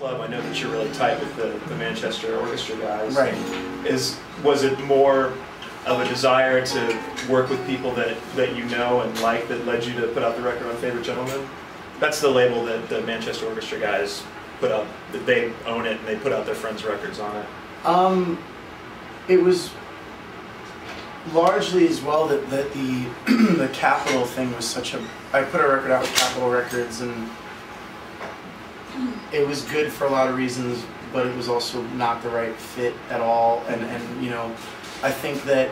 club, I know that you're really tight with the Manchester orchestra guys. Right. Was it more of a desire to work with people that you know and like that led you to put out the record on Favorite Gentleman? That's the label that the Manchester orchestra guys put up. That they own it and they put out their friends' records on it. It was largely as well that the the Capitol thing was such a. I put a record out with Capitol Records, and it was good for a lot of reasons, but it was also not the right fit at all. And you know, I think that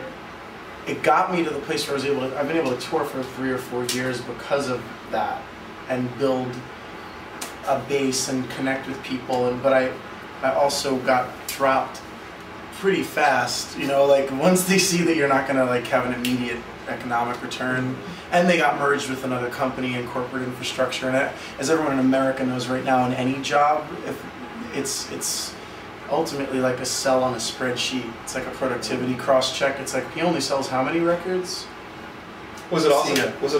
it got me to the place where I was able to. I've been able to tour for 3 or 4 years because of that, and build a base and connect with people. And but I also got dropped pretty fast, you know, like once they see that you're not gonna like have an immediate economic return, and they got merged with another company and corporate infrastructure. And as everyone in America knows right now, in any job, if it's ultimately like a cell on a spreadsheet. It's like a productivity cross-check. It's like he only sells how many records? Was it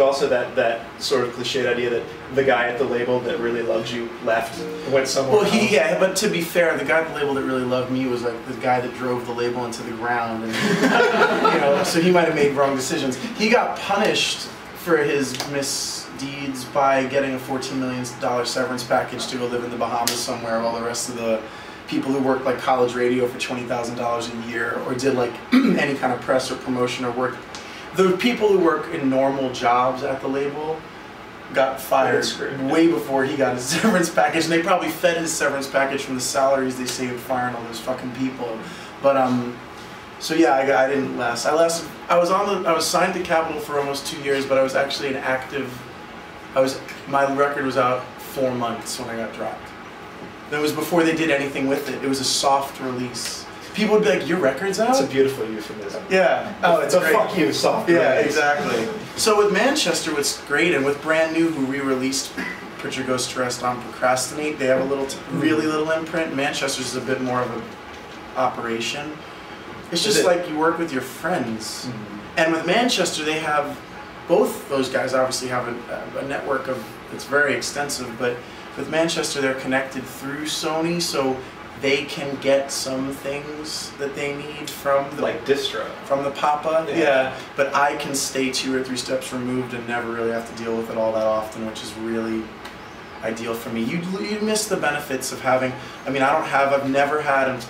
also that sort of cliched idea that the guy at the label that really loved you left and went somewhere else? Yeah, but to be fair, the guy at the label that really loved me was like the guy that drove the label into the ground, and you know, so he might have made wrong decisions. He got punished for his misdeeds by getting a $14 million severance package to go live in the Bahamas somewhere, while the rest of the people who worked like college radio for $20,000 a year, or did like any kind of press or promotion or work. The people who work in normal jobs at the label got fired way before he got his severance package, and they probably fed his severance package from the salaries they saved firing all those fucking people. But so yeah, I didn't last. I was signed to Capitol for almost 2 years, but I was actually an active. My record was out 4 months when I got dropped. That was before they did anything with it. It was a soft release. People would be like, "Your record's out?" That's a beautiful euphemism. Yeah. Oh, it's great. Fuck you, soft. Yeah, exactly. So with Manchester, what's great, and with Brand New, who re-released "Put Your Ghost to Rest on Procrastinate," they have a really little imprint. Manchester's is a bit more of an operation. It's just like you work with your friends. And with Manchester, they have, both those guys obviously have a network it's very extensive, but with Manchester, they're connected through Sony, so they can get some things that they need from the distro, from the Papa. Yeah. But I can stay 2 or 3 steps removed and never really have to deal with it all that often, which is really ideal for me. You miss the benefits of having. I mean, I've never had.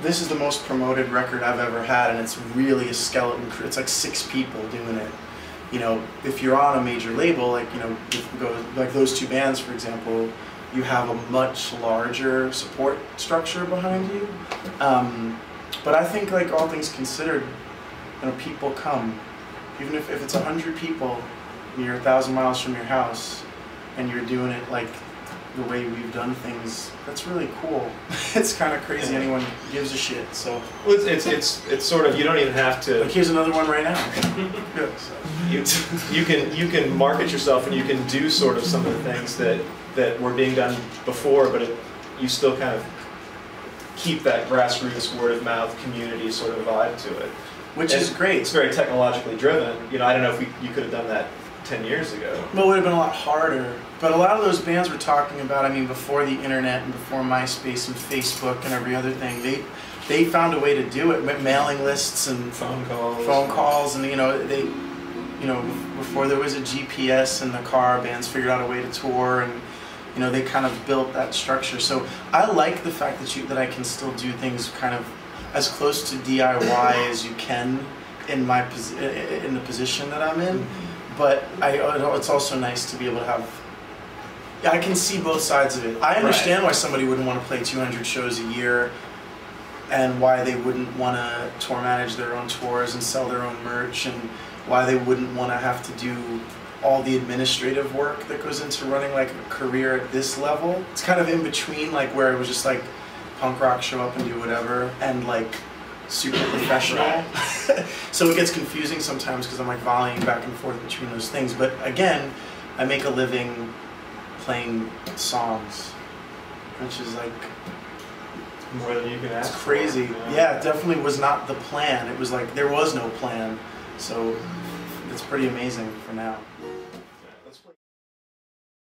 This is the most promoted record I've ever had, and it's really a skeleton crew. It's like 6 people doing it. You know, if you're on a major label, like, you know, like those 2 bands, for example, you have a much larger support structure behind you. But I think, like, all things considered, you know, people come. Even if it's 100 people, and you're 1,000 miles from your house, and you're doing it like the way we've done things, that's really cool. It's kind of crazy anyone gives a shit. So well, it's sort of, you don't even have to. Like, here's another one right now. Good. So. You can market yourself, and you can do sort of some of the things that were being done before, but you still kind of keep that grassroots word of mouth community sort of vibe to it, which is great. It's very technologically driven. You know, I don't know if you could have done that 10 years ago. Well, it would have been a lot harder. But a lot of those bands we're talking about, I mean, before the internet and before MySpace and Facebook and every other thing, they found a way to do it. Mailing lists and phone calls, and before there was a GPS in the car, bands figured out a way to tour, and you know, they kind of built that structure. So I like the fact that I can still do things kind of as close to DIY as you can in the position that I'm in. But it's also nice to be able to have. I can see both sides of it. I understand why somebody wouldn't want to play 200 shows a year, and why they wouldn't want to tour manage their own tours and sell their own merch, and why they wouldn't want to have to do all the administrative work that goes into running like a career at this level. It's kind of in between, like where it was just like punk rock, show up and do whatever, and like super professional. So it gets confusing sometimes because I'm like volleying back and forth between those things. But again, I make a living playing songs, which is like more than you can ask. It's crazy. Yeah, it definitely was not the plan. It was like there was no plan. So it's pretty amazing for now.